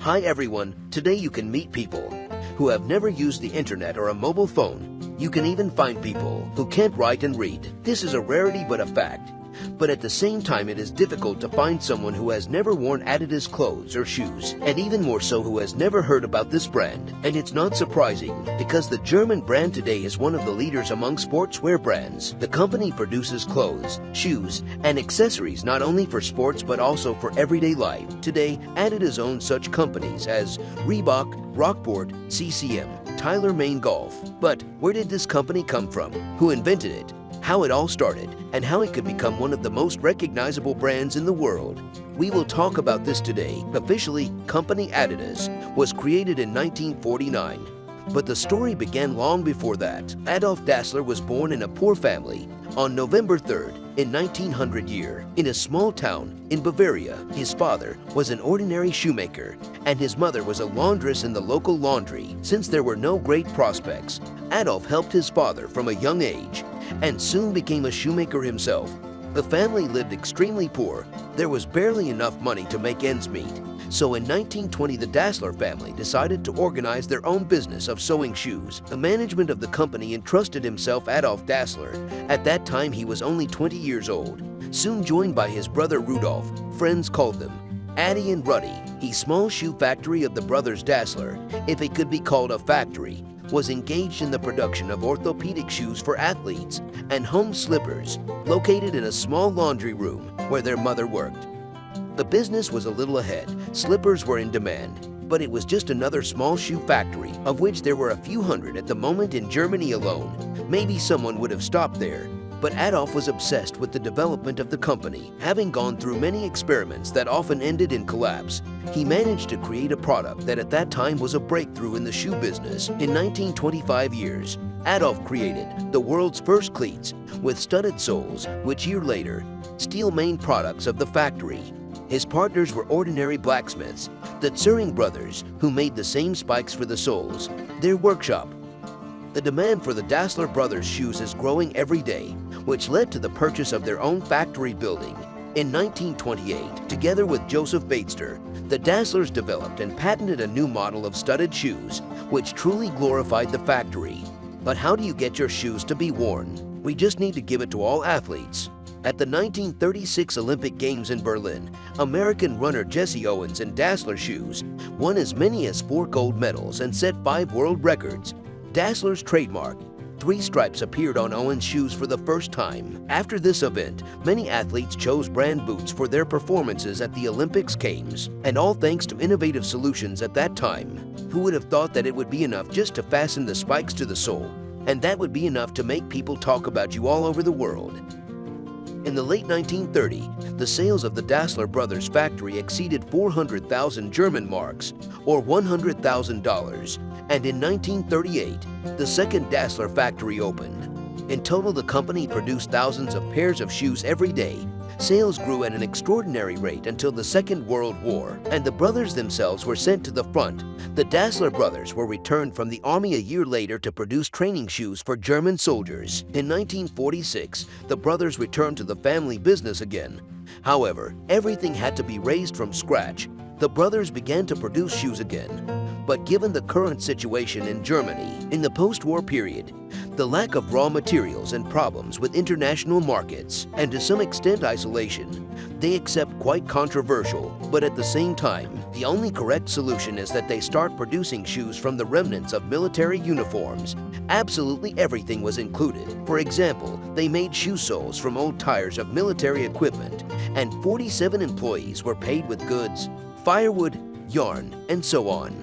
Hi everyone, today you can meet people who have never used the internet or a mobile phone. You can even find people who can't write and read. This is a rarity but a fact. But at the same time, it is difficult to find someone who has never worn Adidas clothes or shoes, and even more so who has never heard about this brand. And it's not surprising, because the German brand today is one of the leaders among sportswear brands. The company produces clothes, shoes, and accessories not only for sports but also for everyday life. Today, Adidas owns such companies as Reebok, Rockport, CCM, Tyler Maine Golf. But where did this company come from? Who invented it? How it all started, and how it could become one of the most recognizable brands in the world. We will talk about this today. Officially, Company Adidas was created in 1949. But the story began long before that. Adolf Dassler was born in a poor family on November 3rd in 1900 in a small town in Bavaria. His father was an ordinary shoemaker, and his mother was a laundress in the local laundry. Since there were no great prospects, Adolf helped his father from a young age and soon became a shoemaker himself. The family lived extremely poor. There was barely enough money to make ends meet. So in 1920, the Dassler family decided to organize their own business of sewing shoes. The management of the company entrusted himself Adolf Dassler. At that time, he was only 20 years old. Soon joined by his brother Rudolf, friends called them Addy and Ruddy. A small shoe factory of the brothers Dassler, if it could be called a factory, was engaged in the production of orthopedic shoes for athletes and home slippers, located in a small laundry room where their mother worked. The business was a little ahead. Slippers were in demand, but it was just another small shoe factory, of which there were a few hundred at the moment in Germany alone. Maybe someone would have stopped there, but Adolf was obsessed with the development of the company. Having gone through many experiments that often ended in collapse, he managed to create a product that at that time was a breakthrough in the shoe business. In 1925, Adolf created the world's first cleats with studded soles, which year later, steel main products of the factory. His partners were ordinary blacksmiths, the Zuring brothers, who made the same spikes for the soles. Their workshop. The demand for the Dassler brothers' shoes is growing every day, which led to the purchase of their own factory building. In 1928, together with Joseph Batester, the Dasslers developed and patented a new model of studded shoes, which truly glorified the factory. But how do you get your shoes to be worn? We just need to give it to all athletes. At the 1936 Olympic Games in Berlin, American runner Jesse Owens in Dassler shoes won as many as 4 gold medals and set 5 world records. Dassler's trademark, 3 stripes, appeared on Owens' shoes for the first time. After this event, many athletes chose brand boots for their performances at the Olympics Games, and all thanks to innovative solutions at that time. Who would have thought that it would be enough just to fasten the spikes to the sole, and that would be enough to make people talk about you all over the world? In the late 1930s, the sales of the Dassler brothers factory exceeded 400,000 German marks, or $100,000, and in 1938, the second Dassler factory opened. In total, the company produced thousands of pairs of shoes every day. Sales grew at an extraordinary rate until the Second World War, and the brothers themselves were sent to the front. The Dassler brothers were returned from the army a year later to produce training shoes for German soldiers. In 1946, the brothers returned to the family business again. However, everything had to be raised from scratch. The brothers began to produce shoes again. But given the current situation in Germany in the post-war period, the lack of raw materials and problems with international markets, and to some extent isolation, they accept quite controversial, but at the same time, the only correct solution is that they start producing shoes from the remnants of military uniforms. Absolutely everything was included. For example, they made shoe soles from old tires of military equipment, and 47 employees were paid with goods, firewood, yarn, and so on.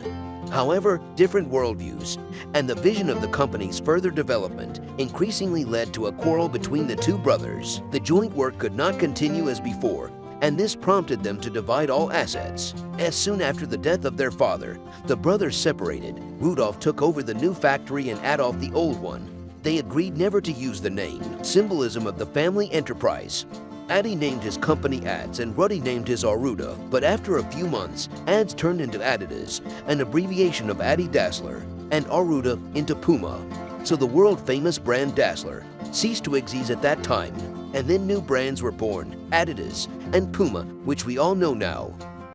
However, different worldviews and the vision of the company's further development increasingly led to a quarrel between the two brothers. The joint work could not continue as before, and this prompted them to divide all assets. As soon after the death of their father, the brothers separated. Rudolf took over the new factory and Adolf the old one. They agreed never to use the name, symbolism of the family enterprise. Addy named his company Ads and Ruddy named his Aruda, but after a few months, Ads turned into Adidas, an abbreviation of Adi Dassler, and Aruda into Puma. So the world-famous brand Dassler ceased to exist at that time, and then new brands were born, Adidas and Puma, which we all know now.